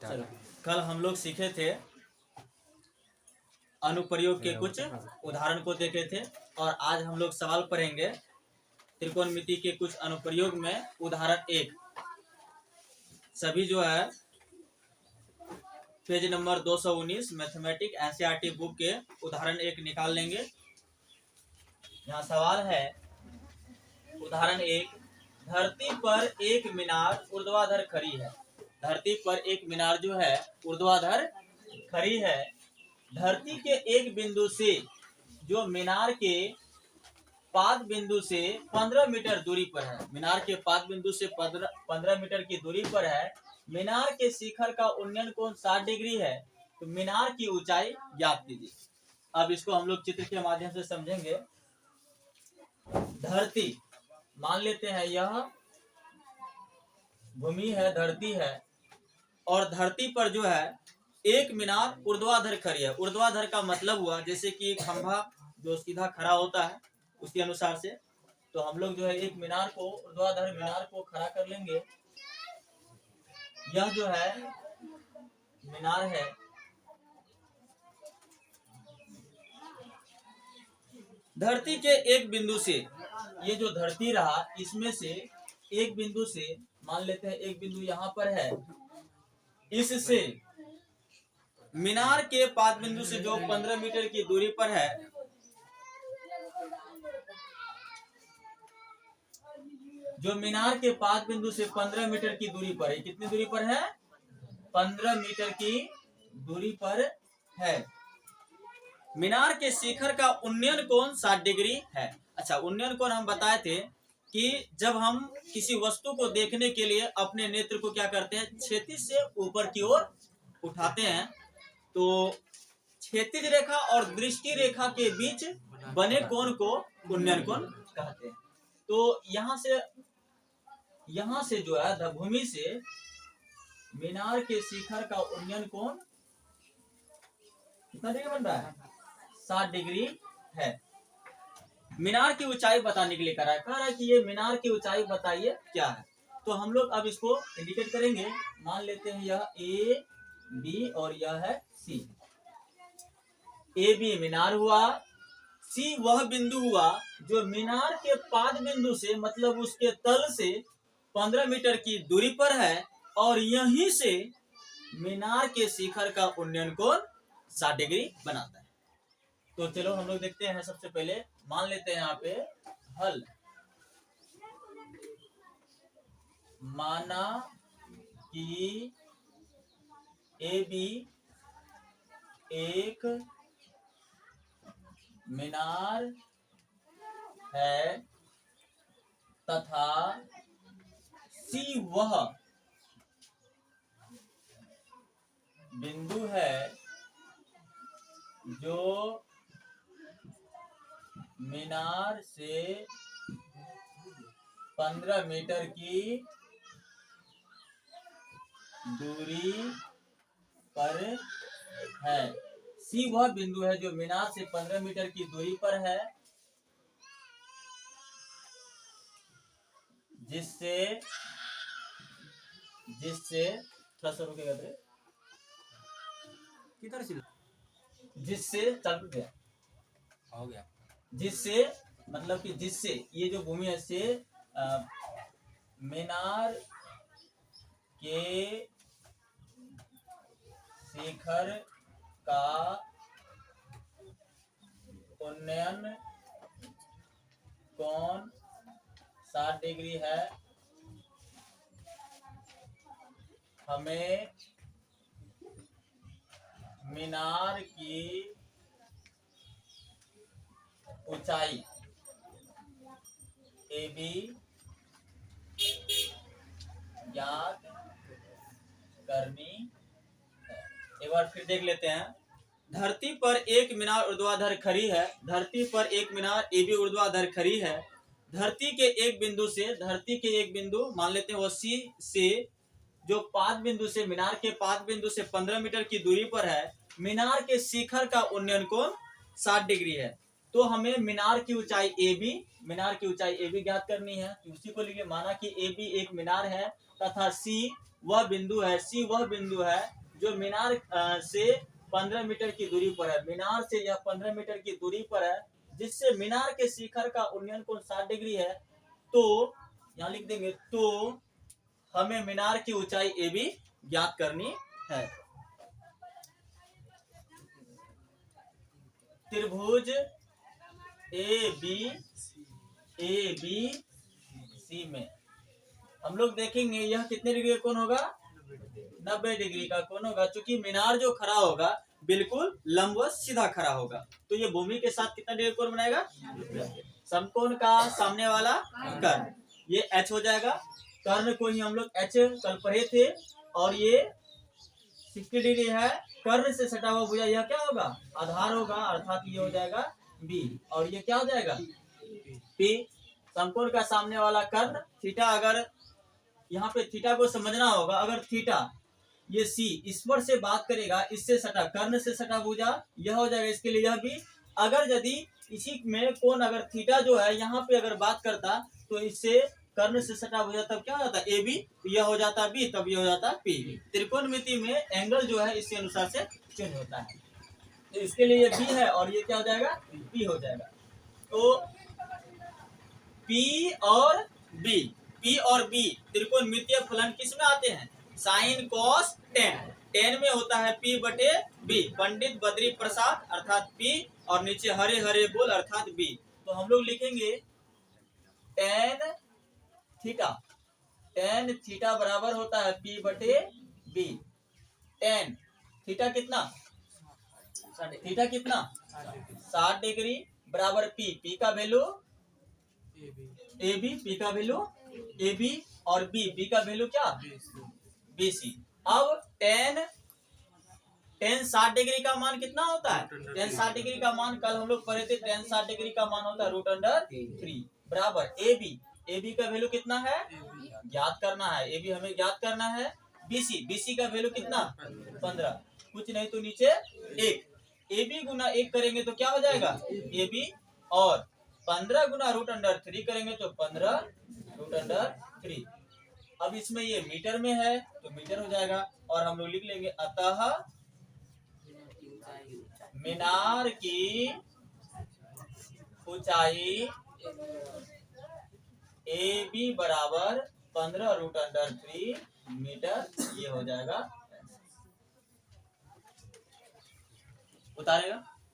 चलो, कल हम लोग सीखे थे अनुप्रयोग के कुछ उदाहरण को देखे थे और आज हम लोग सवाल पढ़ेंगे त्रिकोणमिति के कुछ अनुप्रयोग में उदाहरण 1। सभी जो है page number 219 mathematic NCERT book के उदाहरण 1 निकाल लेंगे। यहाँ सवाल है उदाहरण 1, धरती पर एक मीनार ऊर्ध्वाधर खड़ी है। धरती पर एक मीनार जो है ऊर्ध्वाधर खड़ी है। धरती के एक बिंदु से जो मीनार के पाद बिंदु से 15 मीटर दूरी पर है। मीनार के पाद बिंदु से 15 मीटर की दूरी पर है। मीनार के शिखर का उन्नयन कोण 60 डिग्री है। तो मीनार की ऊंचाई ज्ञात कीजिए। अब इसको हम लोग चित्र के माध्यम से समझेंगे। धरती मान लेते हैं यह भूमि है, धरती है, और धरती पर जो है एक मीनार ऊर्ध्वाधर खड़ी है। ऊर्ध्वाधर का मतलब हुआ जैसे कि एक खंभा जो सीधा खड़ा होता है उसके अनुसार से। तो हम लोग जो है एक मीनार को ऊर्ध्वाधर मीनार को खड़ा कर लेंगे। यह जो है मीनार है। धरती के एक बिंदु से, ये जो धरती रहा इसमें से एक बिंदु से, मान लेते हैं एक बिंदु यहाँ पर है, इससे मीनार के पाद बिंदु से जो 15 मीटर की दूरी पर है, जो मीनार के पाद बिंदु से 15 मीटर की दूरी पर है, कितनी दूरी पर है? 15 मीटर की दूरी पर है। मीनार के शिखर का उन्नयन कोण 60 डिग्री है। अच्छा, उन्नयन कोण हम बताए थे कि जब हम किसी वस्तु को देखने के लिए अपने नेत्र को क्या करते हैं, क्षैतिज से ऊपर की ओर उठाते हैं। तो क्षैतिज रेखा और दृष्टि रेखा के बीच बने कोण को उन्नयन कोण कहते हैं। तो यहाँ से जो है भूमि से मीनार के शिखर का उन्नयन कोण कितना डिग्री बन रहा है? 60 डिग्री है। मीनार की ऊंचाई बताने के लिए कह रहा है कि ये मीनार की ऊंचाई बताइए क्या है। तो हम लोग अब इसको इंडिकेट करेंगे। मान लेते हैं यह ए बी और यह है सी। ए बी मीनार हुआ, सी वह बिंदु हुआ जो मीनार के पाद बिंदु से, मतलब उसके तल से 15 मीटर की दूरी पर है, और यहीं से मीनार के शिखर का उन्नयन कोण 60 डिग्री बनाता है। तो चलो हम लोग देखते हैं। सबसे पहले मान लेते हैं यहाँ पे हल। माना कि ए बी एक मीनार है तथा सी वह बिंदु है जो मीनार से 15 मीटर की दूरी पर है। सी वह बिंदु है जो मीनार से 15 मीटर की दूरी पर है, जिससे थोड़ा सा रुकेगा थे, किधर से, जिससे चालू गया हो गया, जिससे मतलब कि जिससे ये जो भूमि है से मीनार के शिखर का उन्नयन कोण 60 डिग्री है। हमें मीनार की ऊंचाई ए बी ज्ञात करनी है। एक बार फिर देख लेते हैं। धरती पर एक मीनार ऊर्ध्वाधर खड़ी है। धरती पर एक मीनार ए बी ऊर्ध्वाधर खड़ी है। धरती के एक बिंदु से, धरती के एक बिंदु मान लेते हैं वो सी से, जो पाद बिंदु से, मीनार के पाद बिंदु से 15 मीटर की दूरी पर है। मीनार के शिखर का उन्नयन कोण 60 डिग्री है। तो हमें मीनार की ऊंचाई ए बी ज्ञात करनी है। उसी को लिए माना कि ए बी एक मीनार है तथा सी वह बिंदु है जो मीनार से 15 मीटर की दूरी पर है। मीनार से यह 15 मीटर की दूरी पर है, जिससे मीनार के शिखर का उन्नयन कोण 60 डिग्री है। तो यहाँ लिख देंगे, तो हमें मीनार की ऊंचाई ए बी ज्ञात करनी है। त्रिभुज ए बी सी में हम लोग देखेंगे यह कितने डिग्री का कोण होगा, 90 डिग्री का कोण होगा। चूंकि मीनार जो खड़ा होगा बिल्कुल लंबवत सीधा खड़ा होगा, तो ये भूमि के साथ कितना डिग्री कोण बनाएगा, समकोण का सामने वाला कर्ण, ये H हो जाएगा। कर्ण को ही हम लोग H कल पढ़े थे, और ये 60 डिग्री है। कर्ण से सटा हुआ भुजा यह क्या होगा, आधार होगा, अर्थात ये हो जाएगा B, और ये क्या हो जाएगा P। समकोण का सामने वाला कर्ण थीटा, अगर यहाँ पे थीटा को समझना होगा, अगर थीटा ये C इस पर से बात करेगा, इससे सटा कर्ण से सटा भुजा यह हो जाएगा, इसके लिए यह भी। अगर यदि इसी में कोण अगर थीटा जो है यहाँ पे अगर बात करता, तो इससे कर्ण से सटा भुजा तब क्या हो जाता है, ए बी, यह हो जाता बी, तब यह हो जाता पी। त्रिकोणमिति में एंगल जो है इसी अनुसार से चेंज होता है। तो इसके लिए ये बी है और ये क्या हो जाएगा, पी हो जाएगा। तो पी और बी त्रिकोणमितीय फलन किस में आते हैं, साइन कॉस टेन। टेन में होता है P बटे B। पंडित बद्री प्रसाद अर्थात P, और नीचे हरे हरे बोल अर्थात B। तो हम लोग लिखेंगे टेन थीटा बराबर होता है P बटे B। टेन थीटा कितना 60 डिग्री बराबर P का वैल्यू P का वैल्यू AB, और B का वैल्यू क्या BC। अब टेन 60 डिग्री का मान कितना होता है, टेन 60 डिग्री का मान कल हम लोग पढ़े थे, टेन 60 डिग्री का मान होता है √3 बराबर AB का वैल्यू कितना है ज्ञात करना है, AB हमें ज्ञात करना है। BC का वैल्यू कितना 15, कुछ नहीं तो नीचे 1। AB गुना 1 करेंगे तो क्या हो जाएगा AB, और 15 गुना √3 करेंगे तो 15 √3। अब इसमें ये मीटर में है तो मीटर हो जाएगा, और हम लोग लिख लेंगे अतः मीनार की ऊंचाई AB बराबर 15 √3 मीटर, ये हो जाएगा। उतारेगा।